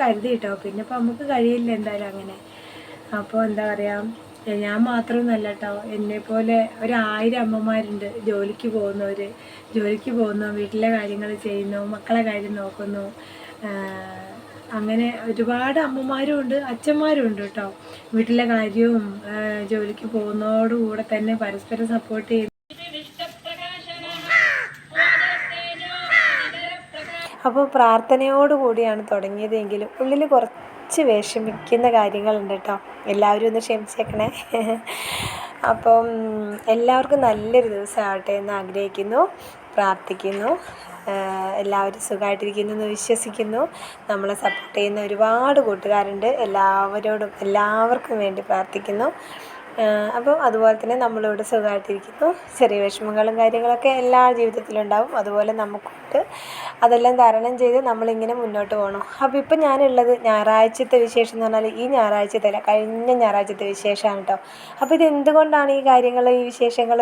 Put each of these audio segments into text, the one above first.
കരുതി കേട്ടോ. പിന്നെ ഇപ്പോൾ നമുക്ക് കഴിയില്ല എന്തായാലും അങ്ങനെ. അപ്പോൾ എന്താ പറയുക, ഞാൻ മാത്രമൊന്നുമല്ല കേട്ടോ, എന്നെപ്പോലെ 1000 അമ്മമാരുണ്ട് ജോലിക്ക് പോകുന്നവർ. ജോലിക്ക് പോകുന്നു, വീട്ടിലെ കാര്യങ്ങൾ ചെയ്യുന്നു, മക്കളെ കാര്യം നോക്കുന്നു. അങ്ങനെ ഒരുപാട് അമ്മമാരും ഉണ്ട്, അച്ഛന്മാരും ഉണ്ട് കേട്ടോ. വീട്ടിലെ കാര്യവും ജോലിക്ക് പോകുന്നതോടുകൂടെ തന്നെ പരസ്പരം സപ്പോർട്ട് ചെയ്യുന്നു. അപ്പോൾ പ്രാർത്ഥനയോടുകൂടിയാണ് തുടങ്ങിയതെങ്കിലും ഉള്ളിൽ കുറച്ച് വിഷമിക്കുന്ന കാര്യങ്ങളുണ്ട് കേട്ടോ. എല്ലാവരും ഒന്ന് ക്ഷമിച്ചേക്കണേ. അപ്പം എല്ലാവർക്കും നല്ലൊരു ദിവസമാവട്ടെ എന്ന് ആഗ്രഹിക്കുന്നു, പ്രാർത്ഥിക്കുന്നു. എല്ലാവരും സുഖമായിട്ടിരിക്കുന്നു എന്ന് വിശ്വസിക്കുന്നു. നമ്മളെ സപ്പോർട്ട് ചെയ്യുന്ന ഒരുപാട് കൂട്ടുകാരുണ്ട്. എല്ലാവർക്കും വേണ്ടി പ്രാർത്ഥിക്കുന്നു. അപ്പോൾ അതുപോലെ തന്നെ നമ്മളിവിടെ സുഖമായിട്ടിരിക്കുന്നു. ചെറിയ വിഷമങ്ങളും കാര്യങ്ങളൊക്കെ എല്ലാ ജീവിതത്തിലും ഉണ്ടാവും. അതുപോലെ നമുക്കുണ്ട്. അതെല്ലാം തരണം ചെയ്ത് നമ്മളിങ്ങനെ മുന്നോട്ട് പോകണം. അപ്പോൾ ഇപ്പം ഞാനുള്ളത് ഞായറാഴ്ചത്തെ വിശേഷം എന്ന് പറഞ്ഞാൽ ഈ ഞായറാഴ്ചത്തെ കഴിഞ്ഞ ഞായറാഴ്ചത്തെ വിശേഷമാണ് കേട്ടോ. അപ്പോൾ ഇത് എന്തുകൊണ്ടാണ് ഈ വിശേഷങ്ങൾ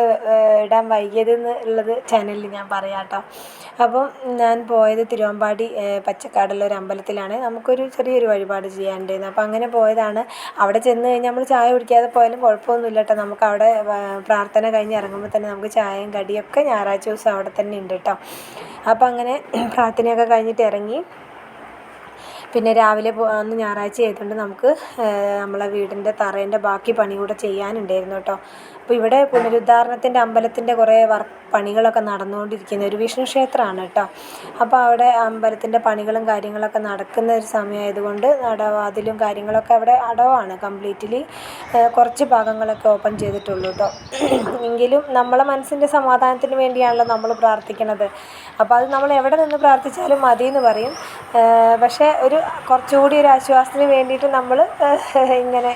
ഇടാൻ വൈകിയതെന്ന് ഉള്ളത് ചാനലിൽ ഞാൻ പറയാം കേട്ടോ. അപ്പം ഞാൻ പോയത് തിരുവമ്പാടി പച്ചക്കാടുള്ള ഒരു അമ്പലത്തിലാണ്. നമുക്കൊരു ചെറിയൊരു വഴിപാട് ചെയ്യാനുണ്ടായിരുന്നു. അപ്പോൾ അങ്ങനെ പോയതാണ്. അവിടെ ചെന്ന് കഴിഞ്ഞാൽ നമ്മൾ ചായ കുടിക്കാതെ പോയാലും കുഴപ്പമൊന്നുമില്ല കേട്ടോ. നമുക്ക് അവിടെ പ്രാർത്ഥന കഴിഞ്ഞ് ഇറങ്ങുമ്പോൾ തന്നെ നമുക്ക് ചായയും കടിയൊക്കെ ഞായറാഴ്ച ദിവസം അവിടെ തന്നെ ഉണ്ട് കേട്ടോ. അപ്പോൾ അങ്ങനെ പ്രാർത്ഥനയൊക്കെ കഴിഞ്ഞിട്ട് ഇറങ്ങി. പിന്നെ രാവിലെ അന്ന് ഞായറാഴ്ച ആയതുകൊണ്ട് നമുക്ക് നമ്മളെ വീടിൻ്റെ തറേൻ്റെ ബാക്കി പണി കൂടെ ചെയ്യാനുണ്ടായിരുന്നു കേട്ടോ. അപ്പോൾ ഇവിടെ പുനരുദ്ധാരണത്തിൻ്റെ അമ്പലത്തിൻ്റെ കുറേ പണികളൊക്കെ നടന്നുകൊണ്ടിരിക്കുന്ന ഒരു വിഷ്ണു ക്ഷേത്രമാണ് കേട്ടോ. അപ്പോൾ അവിടെ അമ്പലത്തിൻ്റെ പണികളും കാര്യങ്ങളൊക്കെ നടക്കുന്ന ഒരു സമയമായതുകൊണ്ട് നടവാതിലും കാര്യങ്ങളൊക്കെ അവിടെ അടവാണ്. കംപ്ലീറ്റ്ലി കുറച്ച് ഭാഗങ്ങളൊക്കെ ഓപ്പൺ ചെയ്തിട്ടുള്ളൂ കേട്ടോ. എങ്കിലും നമ്മളെ മനസ്സിൻ്റെ സമാധാനത്തിന് വേണ്ടിയാണല്ലോ നമ്മൾ പ്രാർത്ഥിക്കുന്നത്. അപ്പോൾ അത് നമ്മൾ എവിടെ നിന്ന് പ്രാർത്ഥിച്ചാലും മതി എന്ന് പറയും. പക്ഷേ കുറച്ചുകൂടി ഒരു ആശ്വാസത്തിന് വേണ്ടിയിട്ട് നമ്മൾ ഇങ്ങനെ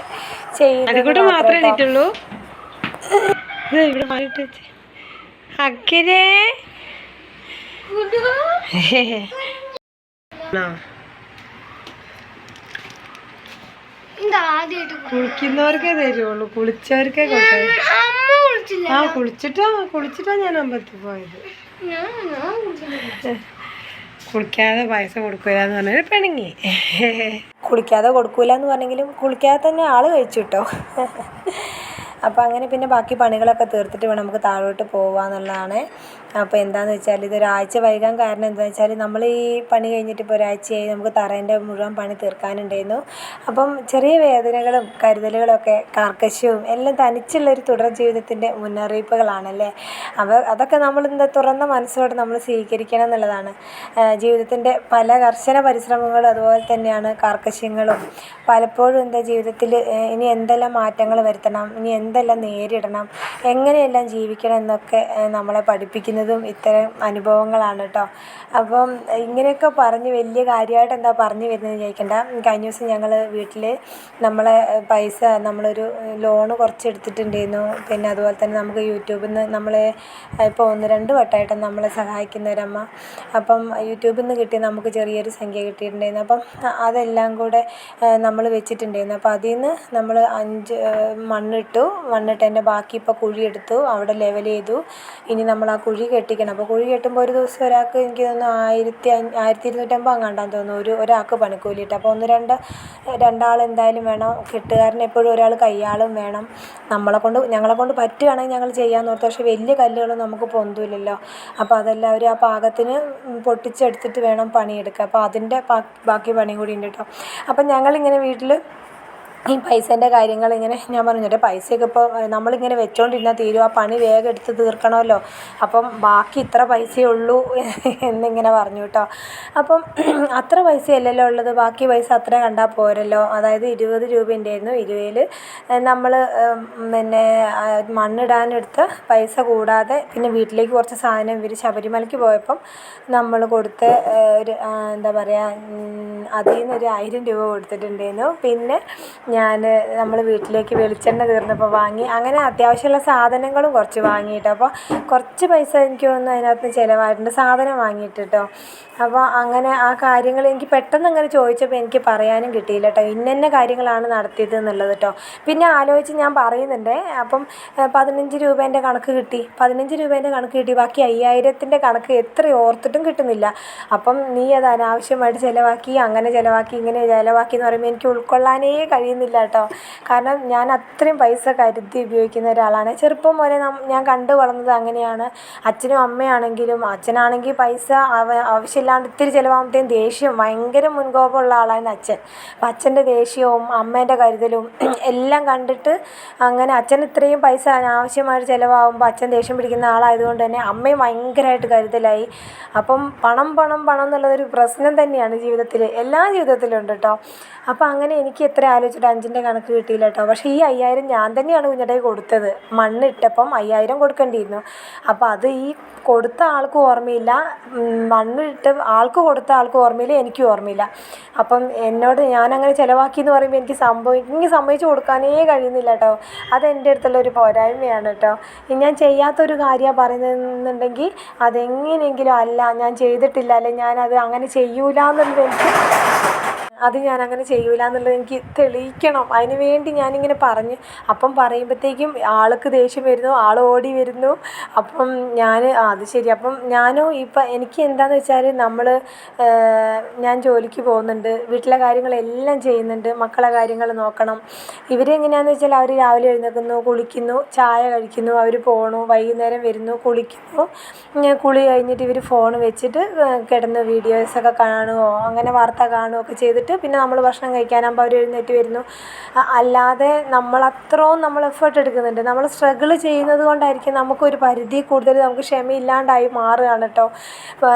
ചെയ്യുന്നത് മാത്രമേ ഉള്ളൂ. അക്കരെ കുളിക്കുന്നവർക്കേ തരുള്ളൂ, കുളിച്ചവർക്കേ കൊടുക്കാൻ. കുളിച്ചിട്ടാ ഞാൻ അമ്പലത്തിൽ പോയത്. കുളിക്കാതെ പൈസ കൊടുക്കില്ല എന്ന് പറഞ്ഞാൽ പിണങ്ങി. കുളിക്കാതെ കൊടുക്കൂല എന്ന് പറഞ്ഞെങ്കിലും കുളിക്കാതെ തന്നെ ആള് കഴിച്ചു കേട്ടോ. അപ്പോൾ അങ്ങനെ പിന്നെ ബാക്കി പണികളൊക്കെ തീർത്തിട്ട് വേണം നമുക്ക് താഴോട്ട് പോകാമെന്നുള്ളതാണ്. അപ്പോൾ എന്താണെന്ന് വെച്ചാൽ ഇതൊരാഴ്ച വൈകാൻ കാരണം എന്താണെന്ന് വെച്ചാൽ നമ്മൾ ഈ പണി കഴിഞ്ഞിട്ട് ഇപ്പോൾ ഒരാഴ്ചയായി. നമുക്ക് തറേൻ്റെ മുഴുവൻ പണി തീർക്കാനുണ്ടായിരുന്നു. അപ്പം ചെറിയ വേദനകളും കരുതലുകളൊക്കെ കാർക്കശ്യവും എല്ലാം തനിച്ചുള്ളൊരു തുടർ ജീവിതത്തിൻ്റെ മുന്നറിയിപ്പുകളാണല്ലേ. അതൊക്കെ നമ്മൾ തുറന്ന മനസ്സോടെ നമ്മൾ സ്വീകരിക്കണം എന്നുള്ളതാണ്. ജീവിതത്തിൻ്റെ പല കർശന പരിശ്രമങ്ങളും അതുപോലെ തന്നെയാണ് കാർക്കശ്യങ്ങളും. പലപ്പോഴും ജീവിതത്തിൽ ഇനി എന്തെല്ലാം മാറ്റങ്ങൾ വരുത്തണം, ഇനി എന്തെല്ലാം നേരിടണം, എങ്ങനെയെല്ലാം ജീവിക്കണം എന്നൊക്കെ നമ്മളെ പഠിപ്പിക്കുന്നതും ഇത്തരം അനുഭവങ്ങളാണ് കേട്ടോ. അപ്പം ഇങ്ങനെയൊക്കെ പറഞ്ഞ് വലിയ കാര്യമായിട്ട് എന്താ പറഞ്ഞു വരുന്നത് ചോദിക്കണ്ട. കഴിഞ്ഞ ദിവസം ഞങ്ങൾ വീട്ടിൽ പൈസ നമ്മളൊരു ലോണ് കുറച്ച് എടുത്തിട്ടുണ്ടായിരുന്നു. പിന്നെ അതുപോലെ തന്നെ നമുക്ക് യൂട്യൂബിൽ നിന്ന് നമ്മളെ ഇപ്പോൾ 1-2 വട്ടമായിട്ട് നമ്മളെ സഹായിക്കുന്ന ഒരമ്മ. അപ്പം യൂട്യൂബിൽ നിന്ന് കിട്ടി നമുക്ക് ചെറിയൊരു സംഖ്യ കിട്ടിയിട്ടുണ്ടായിരുന്നു. അപ്പം അതെല്ലാം കൂടെ നമ്മൾ വെച്ചിട്ടുണ്ടായിരുന്നു. അപ്പോൾ അതിൽ നിന്ന് നമ്മൾ 5 മണ്ണിട്ടതിൻ്റെ ബാക്കി ഇപ്പോൾ കുഴിയെടുത്തു, അവിടെ ലെവൽ ചെയ്തു. ഇനി നമ്മൾ ആ കുഴി കെട്ടിക്കണം. അപ്പോൾ കുഴി കെട്ടുമ്പോൾ ഒരു ദിവസം ഒരാൾക്ക് എനിക്ക് തോന്നുന്നു 1250 അങ്ങാണ്ടാന്ന് തോന്നുന്നു ഒരാൾക്ക് പണിക്കൂലിയിട്ട്. അപ്പോൾ 2 എന്തായാലും വേണം. കെട്ടുകാരന് എപ്പോഴും ഒരാൾ കയ്യാളും വേണം. ഞങ്ങളെ കൊണ്ട് പറ്റുകയാണെങ്കിൽ ഞങ്ങൾ ചെയ്യാമെന്ന് ഓർത്തു. പക്ഷേ വലിയ കല്ലുകളും നമുക്ക് പൊന്തില്ലല്ലോ. അപ്പോൾ അതെല്ലാം ആ പാകത്തിന് പൊട്ടിച്ചെടുത്തിട്ട് വേണം പണിയെടുക്കുക. അപ്പോൾ അതിൻ്റെ ബാക്കി പണി കൂടി ഉണ്ട് കേട്ടോ. അപ്പം ഞങ്ങളിങ്ങനെ വീട്ടിൽ ഈ പൈസേൻ്റെ കാര്യങ്ങൾ ഇങ്ങനെ ഞാൻ പറഞ്ഞിട്ട് പൈസയൊക്കെ ഇപ്പോൾ നമ്മളിങ്ങനെ വെച്ചുകൊണ്ടിരുന്നാൽ തീരും. ആ പണി വേഗം എടുത്ത് തീർക്കണമല്ലോ. അപ്പം ബാക്കി ഇത്ര പൈസയേ ഉള്ളൂ എന്നിങ്ങനെ പറഞ്ഞു കേട്ടോ. അപ്പം അത്ര പൈസയല്ലല്ലോ ഉള്ളത്, ബാക്കി പൈസ അത്ര കണ്ടാൽ പോരല്ലോ. അതായത് 20 രൂപ ഉണ്ടായിരുന്നു. 20-ൽ നമ്മൾ പിന്നെ മണ്ണിടാനെടുത്ത പൈസ കൂടാതെ പിന്നെ വീട്ടിലേക്ക് കുറച്ച് സാധനം ഇവർ ശബരിമലയ്ക്ക് പോയപ്പം നമ്മൾ കൊടുത്ത എന്താ പറയുക, അതിൽ നിന്ന് 1000 രൂപ കൊടുത്തിട്ടുണ്ടായിരുന്നു. പിന്നെ ഞാൻ നമ്മൾ വീട്ടിലേക്ക് വെളിച്ചെണ്ണ തീർന്നപ്പോൾ വാങ്ങി. അങ്ങനെ അത്യാവശ്യമുള്ള സാധനങ്ങളും കുറച്ച് വാങ്ങിയിട്ടോ. അപ്പോൾ കുറച്ച് പൈസ എനിക്ക് തോന്നുന്നു അതിനകത്ത് ചിലവായിട്ടുണ്ട് സാധനം വാങ്ങിയിട്ട് കേട്ടോ. അപ്പോൾ അങ്ങനെ ആ കാര്യങ്ങൾ എനിക്ക് പെട്ടെന്ന് അങ്ങനെ ചോദിച്ചപ്പോൾ എനിക്ക് പറയാനും കിട്ടിയില്ല കേട്ടോ, ഇന്ന കാര്യങ്ങളാണ് നടത്തിയത് എന്നുള്ളത് കേട്ടോ. പിന്നെ ആലോചിച്ച് ഞാൻ പറയുന്നുണ്ട്. അപ്പം 15 രൂപേൻ്റെ കണക്ക് കിട്ടി, 15 രൂപേൻ്റെ കണക്ക് കിട്ടി, ബാക്കി 5000ത്തിൻ്റെ കണക്ക് എത്ര ഓർത്തിട്ടും കിട്ടുന്നില്ല. അപ്പം നീ അത് അനാവശ്യമായിട്ട് ചിലവാക്കി, അങ്ങനെ ചിലവാക്കി, ഇങ്ങനെ ചിലവാക്കി എന്ന് പറയുമ്പോൾ എനിക്ക് ഉൾക്കൊള്ളാനേ കഴിയുന്നില്ല കേട്ടോ. കാരണം ഞാൻ അത്രയും പൈസ കരുതി ഉപയോഗിക്കുന്ന ഒരാളാണ്. ചെറുപ്പം മുതലേ ഞാൻ കണ്ടു വളർന്നത് അങ്ങനെയാണ്. അച്ഛനും അമ്മയാണെങ്കിലും, അച്ഛനാണെങ്കിൽ പൈസ ആവശ്യമില്ലാണ്ട് ഇത്തിരി ചിലവാകുമ്പോഴത്തേക്കും ദേഷ്യം, ഭയങ്കര മുൻകോപമുള്ള ആളാണ് അച്ഛൻ. അപ്പം അച്ഛൻ്റെ ദേഷ്യവും അമ്മേൻ്റെ കരുതലും എല്ലാം കണ്ടിട്ട് അങ്ങനെ അച്ഛൻ ഇത്രയും പൈസ അനാവശ്യമായിട്ട് ചിലവാകുമ്പോൾ അച്ഛൻ ദേഷ്യം പിടിക്കുന്ന ആളായതുകൊണ്ട് തന്നെ അമ്മയും ഭയങ്കരമായിട്ട് കരുതലായി. അപ്പം പണം പണം പണം എന്നുള്ളതൊരു പ്രശ്നം തന്നെയാണ് ജീവിതത്തിൽ, എല്ലാ ജീവിതത്തിലും ഉണ്ട് കേട്ടോ. അപ്പോൾ അങ്ങനെ എനിക്ക് എത്ര ആലോചിച്ചിട്ട് 5ൻ്റെ കണക്ക് കിട്ടിയില്ല കേട്ടോ. പക്ഷേ ഈ 5000 ഞാൻ തന്നെയാണ് കുഞ്ഞിട്ടേക്ക് കൊടുത്തത്. മണ്ണിട്ടപ്പം 5000 കൊടുക്കേണ്ടിയിരുന്നു. അപ്പോൾ അത് ഈ കൊടുത്ത ആൾക്കും ഓർമ്മയില്ല, മണ്ണിട്ട് ആൾക്ക് കൊടുത്ത ആൾക്കും ഓർമ്മയില്ല, എനിക്കും ഓർമ്മയില്ല. അപ്പം എന്നോട് ഞാനങ്ങനെ ചിലവാക്കി എന്ന് പറയുമ്പോൾ എനിക്ക് സമ്മതിച്ച് കൊടുക്കാനേ കഴിയുന്നില്ല കേട്ടോ. അതെൻ്റെ അടുത്തുള്ളൊരു പോരായ്മയാണ് കേട്ടോ. ഞാൻ ചെയ്യാത്തൊരു കാര്യമാണ് പറയുന്നതെന്നുണ്ടെങ്കിൽ അതെങ്ങനെയെങ്കിലും അല്ല, ഞാൻ ചെയ്തിട്ടില്ല, അല്ലെങ്കിൽ ഞാനത് അങ്ങനെ ചെയ്യൂല എന്നുള്ളത് ഞാനങ്ങനെ ചെയ്യൂല എന്നുള്ളത് എനിക്ക് തെളിയിക്കണം. അതിന് വേണ്ടി ഞാനിങ്ങനെ പറഞ്ഞ് അപ്പം പറയുമ്പോഴത്തേക്കും ആൾക്ക് ദേഷ്യം വരുന്നു, ആൾ ഓടി വരുന്നു. അപ്പം അത് ശരി. അപ്പം ഇപ്പം എനിക്ക് എന്താണെന്ന് വെച്ചാൽ ഞാൻ ജോലിക്ക് പോകുന്നുണ്ട്, വീട്ടിലെ കാര്യങ്ങളെല്ലാം ചെയ്യുന്നുണ്ട്, മക്കളെ കാര്യങ്ങൾ നോക്കണം. ഇവരെങ്ങനെയാണെന്ന് വെച്ചാൽ അവർ രാവിലെ എഴുന്നേൽക്കുന്നു, കുളിക്കുന്നു, ചായ കഴിക്കുന്നു, അവർ പോകണു, വൈകുന്നേരം വരുന്നു, കുളിക്കുന്നു, കുളി കഴിഞ്ഞിട്ട് ഇവർ ഫോൺ വെച്ചിട്ട് കിടന്ന് വീഡിയോസൊക്കെ കാണുകയോ അങ്ങനെ വാർത്ത കാണുകയോ ഒക്കെ ചെയ്തിട്ട് പിന്നെ നമ്മൾ ഭക്ഷണം കഴിക്കാനാകുമ്പോൾ അവർ എഴുന്നേറ്റ് വരുന്നു. അല്ലാതെ നമ്മൾ എഫേർട്ട് എടുക്കുന്നുണ്ട്. നമ്മൾ സ്ട്രഗിൾ ചെയ്യുന്നത് കൊണ്ടായിരിക്കും നമുക്കൊരു പരിധി കൂടുതൽ നമുക്ക് ക്ഷമയില്ലാണ്ടായി മാറുകയാണ് കേട്ടോ.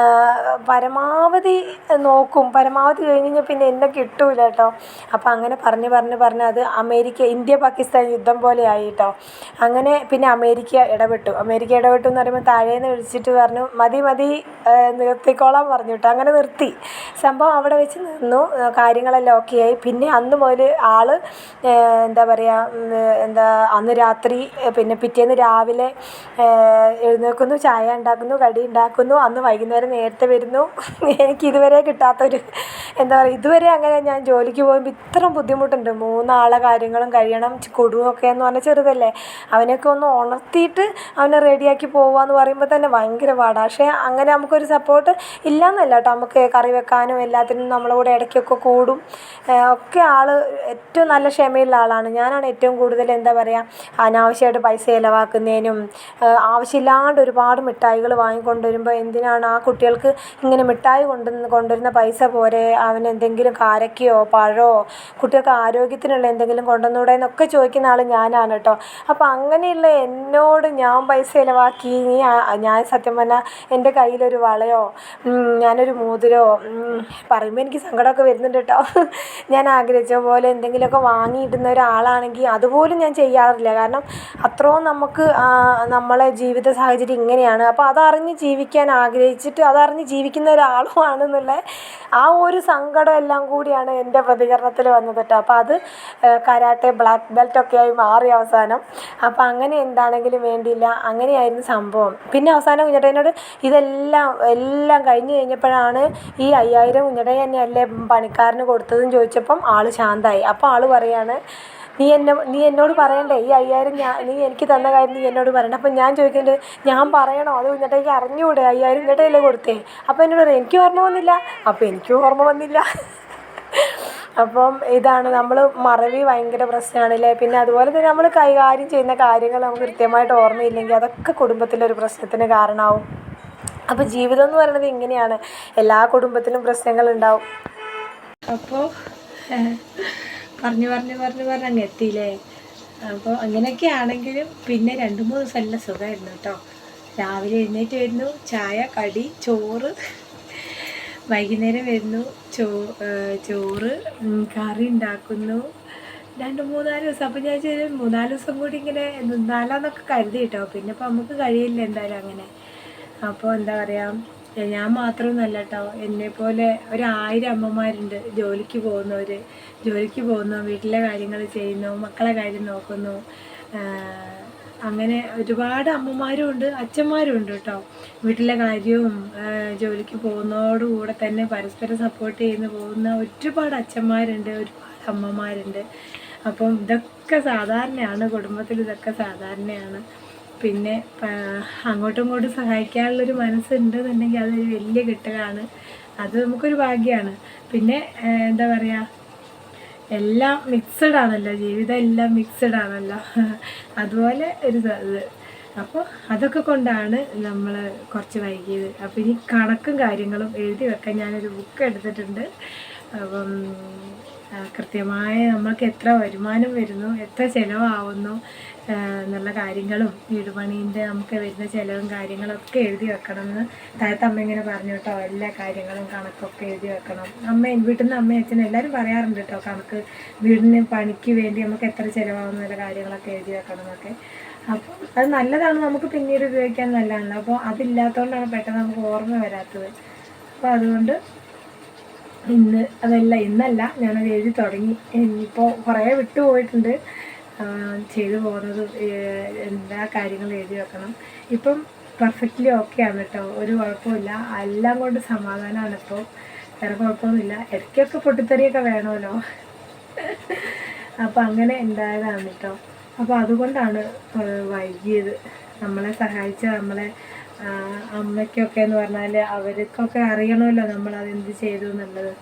പരമാവധി നോക്കും, പരമാവധി കഴിഞ്ഞാൽ പിന്നെ എന്നെ കിട്ടൂല കേട്ടോ. അപ്പം അങ്ങനെ പറഞ്ഞ് അത് ഇന്ത്യ പാകിസ്ഥാൻ യുദ്ധം പോലെ ആയി കേട്ടോ. അങ്ങനെ പിന്നെ അമേരിക്ക ഇടപെട്ടു എന്ന് പറയുമ്പോൾ താഴേന്ന് വിളിച്ചിട്ട് പറഞ്ഞു മതി നിർത്തിക്കോളാൻ പറഞ്ഞു കേട്ടോ. അങ്ങനെ നിർത്തി. സംഭവം അവിടെ വെച്ച് നിന്നു, കാര്യങ്ങളെല്ലാം ഓക്കെ ആയി. പിന്നെ അന്ന് മുതൽ അന്ന് രാത്രി പിന്നെ പിറ്റേന്ന് രാവിലെ എഴുന്നേൽക്കുന്നു, ചായ ഉണ്ടാക്കുന്നു, കടി ഉണ്ടാക്കുന്നു, അന്ന് വൈകുന്നേരം നേരത്തെ വരുന്നു. എനിക്കിതുവരെ കിട്ടാത്തൊരു ഇതുവരെ അങ്ങനെ ഞാൻ ജോലിക്ക് പോകുമ്പോൾ ഇത്ര ബുദ്ധിമുട്ടുണ്ട്. 3 ആളെ കാര്യങ്ങളും കഴിയണം. കൊടുവൊക്കെ എന്ന് പറഞ്ഞാൽ ചെറുതല്ലേ, അവനൊക്കെ ഒന്ന് ഉണർത്തിയിട്ട് അവനെ റെഡിയാക്കി പോവുകയെന്ന് പറയുമ്പോൾ തന്നെ ഭയങ്കര പാടാണ്. പക്ഷേ അങ്ങനെ നമുക്കൊരു സപ്പോർട്ട് ഇല്ലയെന്നല്ല കേട്ടോ, നമുക്ക് കറി വെക്കാനും എല്ലാത്തിനും നമ്മളെ കൂടെ ഇടയ്ക്കൊക്കെ കൂടും ഒക്കെ. ഏറ്റവും നല്ല ക്ഷമയുള്ള ആളാണ്. ഞാനാണ് ഏറ്റവും കൂടുതൽ അനാവശ്യമായിട്ട് പൈസ ചിലവാക്കുന്നതിനും ആവശ്യമില്ലാണ്ട് ഒരുപാട് മിഠായികൾ വാങ്ങിക്കൊണ്ടുവരുമ്പോൾ എന്തിനാണ് ആ കുട്ടികൾക്ക് ഇങ്ങനെ മിഠായി കൊണ്ടുവരുന്ന പൈസ പോരെ, അവന് എന്തെങ്കിലും കാരക്കയോ പഴമോ കുട്ടികൾക്ക് ആരോഗ്യത്തിനുള്ള എന്തെങ്കിലും കൊണ്ടുവന്നൂടെ എന്നൊക്കെ ചോദിക്കുന്ന ആൾ ഞാനാണ് കേട്ടോ. അപ്പോൾ അങ്ങനെയുള്ള എന്നോട് ഞാൻ പൈസ ചിലവാക്കി, ഞാൻ സത്യം പറഞ്ഞാൽ എൻ്റെ കയ്യിലൊരു വളയോ ഞാനൊരു മോതിരമോ പറയുമ്പോൾ എനിക്ക് സങ്കടമൊക്കെ വരുന്നുണ്ട് കേട്ടോ. ഞാൻ ആഗ്രഹിച്ച പോലെ എന്തെങ്കിലുമൊക്കെ വാങ്ങിയിടുന്ന ഒരാളാണെങ്കിൽ അതുപോലും ഞാൻ ചെയ്യാറില്ല. കാരണം അത്രയും നമുക്ക് നമ്മളെ ജീവിത സാഹചര്യം ഇങ്ങനെയാണ്. അപ്പോൾ അതറിഞ്ഞ് ജീവിക്കാൻ ആഗ്രഹിച്ചിട്ട് അതറിഞ്ഞ് ജീവിക്കുന്ന ഒരാളുമാണെന്നുള്ള ആ ഒരു സങ്കടം എല്ലാം കൂടിയാണ് എൻ്റെ പ്രതികരണത്തിൽ വന്നത് കേട്ടോ. അപ്പോൾ അത് കരാട്ടെ ബ്ലാക്ക് ബെൽറ്റൊക്കെ ആയി മാറി അവസാനം. അപ്പോൾ അങ്ങനെ എന്താണെങ്കിലും വേണ്ടിയില്ല, അങ്ങനെയായിരുന്നു സംഭവം. പിന്നെ അവസാനം കുഞ്ഞേട്ടനോട് എല്ലാം കഴിഞ്ഞ് കഴിഞ്ഞപ്പോഴാണ് ഈ 5000 കുഞ്ഞേട്ടൻ തന്നെയല്ലേ പണിക്കാരന് കൊടുത്തതെന്ന് ചോദിച്ചപ്പം ആൾ ശാന്തമായി. അപ്പോൾ ആൾ പറയാണ് നീ എന്നോട് പറയണ്ടേ, ഈ 5000 നീ എനിക്ക് തന്ന കാര്യം നീ എന്നോട് പറയണ്ട. അപ്പം ഞാൻ ചോദിക്കുന്നുണ്ട്, ഞാൻ പറയണോ? അത് കുഞ്ഞേട്ടയ്ക്ക് അറിഞ്ഞുകൂടെ? 5000 കുഞ്ഞേട്ടയല്ലേ കൊടുത്തേ? അപ്പോൾ എന്നോട് പറയും എനിക്ക് ഓർമ്മ വന്നില്ല. അപ്പോൾ എനിക്കും ഓർമ്മ വന്നില്ല. അപ്പം ഇതാണ് നമ്മൾ മറവി ഭയങ്കര പ്രശ്നമാണല്ലേ. പിന്നെ അതുപോലെ തന്നെ നമ്മൾ കൈകാര്യം ചെയ്യുന്ന കാര്യങ്ങൾ നമുക്ക് കൃത്യമായിട്ട് ഓർമ്മയില്ലെങ്കിൽ അതൊക്കെ കുടുംബത്തിലൊരു പ്രശ്നത്തിന് കാരണമാവും. അപ്പോൾ ജീവിതം എന്ന് പറയുന്നത് ഇങ്ങനെയാണ്, എല്ലാ കുടുംബത്തിലും പ്രശ്നങ്ങളുണ്ടാവും. അപ്പോൾ പറഞ്ഞ് അങ്ങ് എത്തിയില്ലേ. അപ്പോൾ അങ്ങനെയൊക്കെ ആണെങ്കിലും പിന്നെ 2-3 ദിവസം എല്ലാം സുഖമായിരുന്നു കേട്ടോ. രാവിലെ എഴുന്നേറ്റ് വരുന്നു, ചായ കടി ചോറ്, വൈകുന്നേരം വരുന്നു ചോറ് കറി ഉണ്ടാക്കുന്നു. 2-3-4 ദിവസം. അപ്പോൾ ഞാൻ 3-4 ദിവസം കൂടി ഇങ്ങനെ നിന്നാലോന്നൊക്കെ കരുതി കേട്ടോ. പിന്നെ ഇപ്പോൾ നമുക്ക് കഴിയില്ല എന്തായാലും അങ്ങനെ. അപ്പോൾ എന്താ പറയുക, ഞാൻ മാത്രമൊന്നുമല്ല കേട്ടോ, എന്നെപ്പോലെ 1000 അമ്മമാരുണ്ട് ജോലിക്ക് പോകുന്നു, വീട്ടിലെ കാര്യങ്ങൾ ചെയ്യുന്നു, മക്കളെ കാര്യം നോക്കുന്നു. അങ്ങനെ ഒരുപാട് അമ്മമാരും ഉണ്ട്, അച്ഛന്മാരും ഉണ്ട് കേട്ടോ. വീട്ടിലെ കാര്യവും ജോലിക്ക് പോകുന്നതോടുകൂടെ തന്നെ പരസ്പരം സപ്പോർട്ട് ചെയ്യുന്ന പോകുന്ന ഒരുപാട് അച്ഛന്മാരുണ്ട്, ഒരുപാട് അമ്മമാരുണ്ട്. അപ്പം ഇതൊക്കെ സാധാരണയാണ്, കുടുംബത്തിൽ ഇതൊക്കെ സാധാരണയാണ്. പിന്നെ അങ്ങോട്ടും ഇങ്ങോട്ടും സഹായിക്കാനുള്ളൊരു മനസ്സുണ്ടെന്നുണ്ടെങ്കിൽ അതൊരു വലിയ കിട്ടലാണ്, അത് നമുക്കൊരു ഭാഗ്യമാണ്. പിന്നെ എന്താ പറയുക, എല്ലാം മിക്സഡ് ആണല്ലോ, ജീവിതം എല്ലാം മിക്സഡ് ആണല്ലോ, അതുപോലെ ഒരു ഇത്. അപ്പോൾ അതൊക്കെ കൊണ്ടാണ് നമ്മൾ കുറച്ച് വൈകിയത്. അപ്പോൾ ഇനി കണക്കും കാര്യങ്ങളും എഴുതി വെക്കാൻ ഞാനൊരു ബുക്ക് എടുത്തിട്ടുണ്ട്. അപ്പം കൃത്യമായ നമ്മൾക്ക് എത്ര വരുമാനം വരുന്നു, എത്ര ചിലവാകുന്നു എന്നുള്ള കാര്യങ്ങളും വീട് പണീൻ്റെ നമുക്ക് വരുന്ന ചിലവും കാര്യങ്ങളൊക്കെ എഴുതി വെക്കണമെന്ന് താഴത്തെ അമ്മ ഇങ്ങനെ പറഞ്ഞു കേട്ടോ. എല്ലാ കാര്യങ്ങളും കണക്കൊക്കെ എഴുതി വെക്കണം. വീട്ടിൽ നിന്ന് അമ്മയും അച്ഛനും എല്ലാവരും പറയാറുണ്ട് കേട്ടോ, കണക്ക് വീടിന് പണിക്ക് വേണ്ടി നമുക്ക് എത്ര ചിലവാകുന്ന കാര്യങ്ങളൊക്കെ എഴുതി വെക്കണം എന്നൊക്കെ. അപ്പം അത് നല്ലതാണ്, നമുക്ക് പിന്നീട് ഉപയോഗിക്കാൻ നല്ലതാണല്ലോ. അപ്പോൾ അതില്ലാത്തതുകൊണ്ടാണ് പെട്ടെന്ന് നമുക്ക് ഓർമ്മ വരാത്തത്. അപ്പോൾ അതുകൊണ്ട് ഇന്നല്ല ഞാനത് എഴുതി തുടങ്ങി. ഇനിയിപ്പോൾ കുറേ വിട്ടുപോയിട്ടുണ്ട്, ചെയ്തു പോകുന്നത് എല്ലാ കാര്യങ്ങളും എഴുതി വെക്കണം. ഇപ്പം പെർഫെക്റ്റ്ലി ഓക്കെയാണ് കേട്ടോ, ഒരു കുഴപ്പമില്ല, എല്ലാം കൊണ്ട് സമാധാനമാണ്. ഇപ്പോൾ വേറെ കുഴപ്പമൊന്നുമില്ല. ഇടയ്ക്കൊക്കെ പൊട്ടിത്തെറിയൊക്കെ വേണമല്ലോ, അപ്പോൾ അങ്ങനെ ഉണ്ടായതാണ് കേട്ടോ. അപ്പോൾ അതുകൊണ്ടാണ് വൈകിയത്. നമ്മളെ സഹായിച്ച നമ്മളെ അമ്മയ്ക്കൊക്കെ എന്ന് പറഞ്ഞാൽ അവർക്കൊക്കെ അറിയണമല്ലോ നമ്മളതെന്ത് ചെയ്തു എന്നുള്ളത്.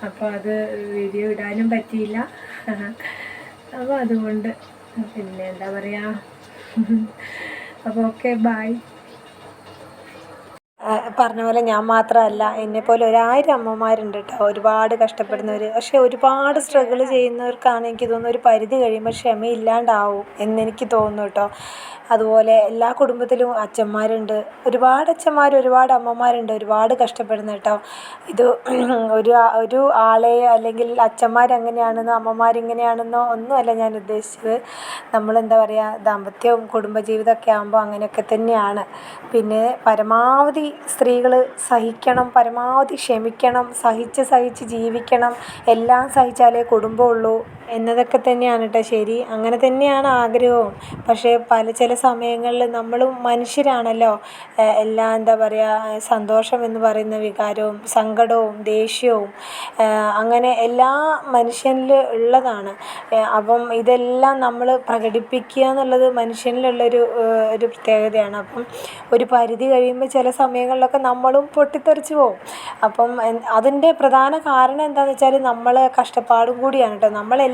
അപ്പോൾ അത് വീഡിയോ ഇടാനും പറ്റിയില്ല. അപ്പോൾ അതുകൊണ്ട് പിന്നെ എന്താ പറയുക, അപ്പോൾ ഓക്കെ ബൈ. പറഞ്ഞ പോലെ ഞാൻ മാത്രമല്ല, എന്നെപ്പോലെ 1000 അമ്മമാരുണ്ട് കേട്ടോ, ഒരുപാട് കഷ്ടപ്പെടുന്നവർ. പക്ഷേ ഒരുപാട് സ്ട്രഗിൾ ചെയ്യുന്നവർക്കാണ് എനിക്ക് തോന്നുന്നു ഒരു പരിധി കഴിയുമ്പോൾ ക്ഷമയില്ലാണ്ടാവും എന്നെനിക്ക് തോന്നുന്നു കേട്ടോ. അതുപോലെ എല്ലാ കുടുംബത്തിലും അച്ഛന്മാരുണ്ട്, ഒരുപാട് അച്ഛന്മാർ, ഒരുപാട് അമ്മമാരുണ്ട്, ഒരുപാട് കഷ്ടപ്പെടുന്ന കേട്ടോ. ഇത് ഒരു ആളെ അല്ലെങ്കിൽ അച്ഛന്മാരെങ്ങനെയാണെന്നോ അമ്മമാരിങ്ങനെയാണെന്നോ ഒന്നുമല്ല ഞാൻ ഉദ്ദേശിച്ചത്. നമ്മളെന്താ പറയുക, ദാമ്പത്യവും കുടുംബജീവിതമൊക്കെ ആകുമ്പോൾ അങ്ങനെയൊക്കെ തന്നെയാണ്. പിന്നെ പരമാവധി സ്ത്രീകൾ സഹിക്കണം, പരമാവധി ക്ഷമിക്കണം, സഹിച്ച് ജീവിക്കണം. എല്ലാം സഹിച്ചാലേ കുടുംബമുള്ളൂ എന്നതൊക്കെ തന്നെയാണ് കേട്ടോ ശരി, അങ്ങനെ തന്നെയാണ് ആഗ്രഹവും. പക്ഷേ ചില സമയങ്ങളിൽ നമ്മളും മനുഷ്യരാണല്ലോ. എല്ലാം എന്താ പറയുക, സന്തോഷം എന്ന് പറയുന്ന വികാരവും സങ്കടവും ദേഷ്യവും അങ്ങനെ എല്ലാ മനുഷ്യനിൽ ഉള്ളതാണ്. അപ്പം ഇതെല്ലാം നമ്മൾ പ്രകടിപ്പിക്കുക എന്നുള്ളത് മനുഷ്യനിലുള്ളൊരു പ്രത്യേകതയാണ്. അപ്പം ഒരു പരിധി കഴിയുമ്പോൾ ചില സമയങ്ങളിലൊക്കെ നമ്മളും പൊട്ടിത്തെറിച്ച് പോകും. അപ്പം അതിൻ്റെ പ്രധാന കാരണം എന്താണെന്ന് വെച്ചാൽ നമ്മളെ കഷ്ടപ്പാടും കൂടിയാണ് കേട്ടോ. നമ്മളെ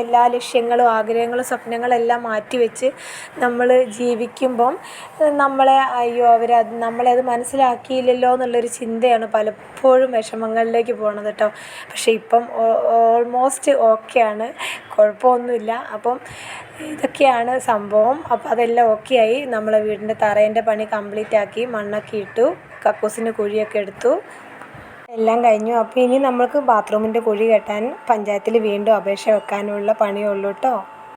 എല്ലാ ലക്ഷ്യങ്ങളും ആഗ്രഹങ്ങളും സ്വപ്നങ്ങളെല്ലാം മാറ്റിവെച്ച് നമ്മൾ ജീവിക്കുമ്പം നമ്മളത് മനസ്സിലാക്കിയില്ലല്ലോ എന്നുള്ളൊരു ചിന്തയാണ് പലപ്പോഴും വിഷമങ്ങളിലേക്ക് പോകണത് കേട്ടോ. പക്ഷേ ഇപ്പം ഓൾമോസ്റ്റ് ഓക്കെയാണ്, കുഴപ്പമൊന്നുമില്ല. അപ്പം ഇതൊക്കെയാണ് സംഭവം. അപ്പോൾ അതെല്ലാം ഓക്കെ ആയി. നമ്മളെ വീടിൻ്റെ തറേൻ്റെ പണി കംപ്ലീറ്റ് ആക്കി, മണ്ണൊക്കെ ഇട്ടു, കക്കൂസിൻ്റെ കുഴിയൊക്കെ എടുത്തു, എല്ലാം കഴിഞ്ഞു. അപ്പോൾ ഇനി നമ്മൾക്ക് ബാത്റൂമിൻ്റെ കുഴി കെട്ടാൻ പഞ്ചായത്തിൽ വീണ്ടും അപേക്ഷ വെക്കാനുള്ള പണിയേ ഉള്ളൂ കേട്ടോ.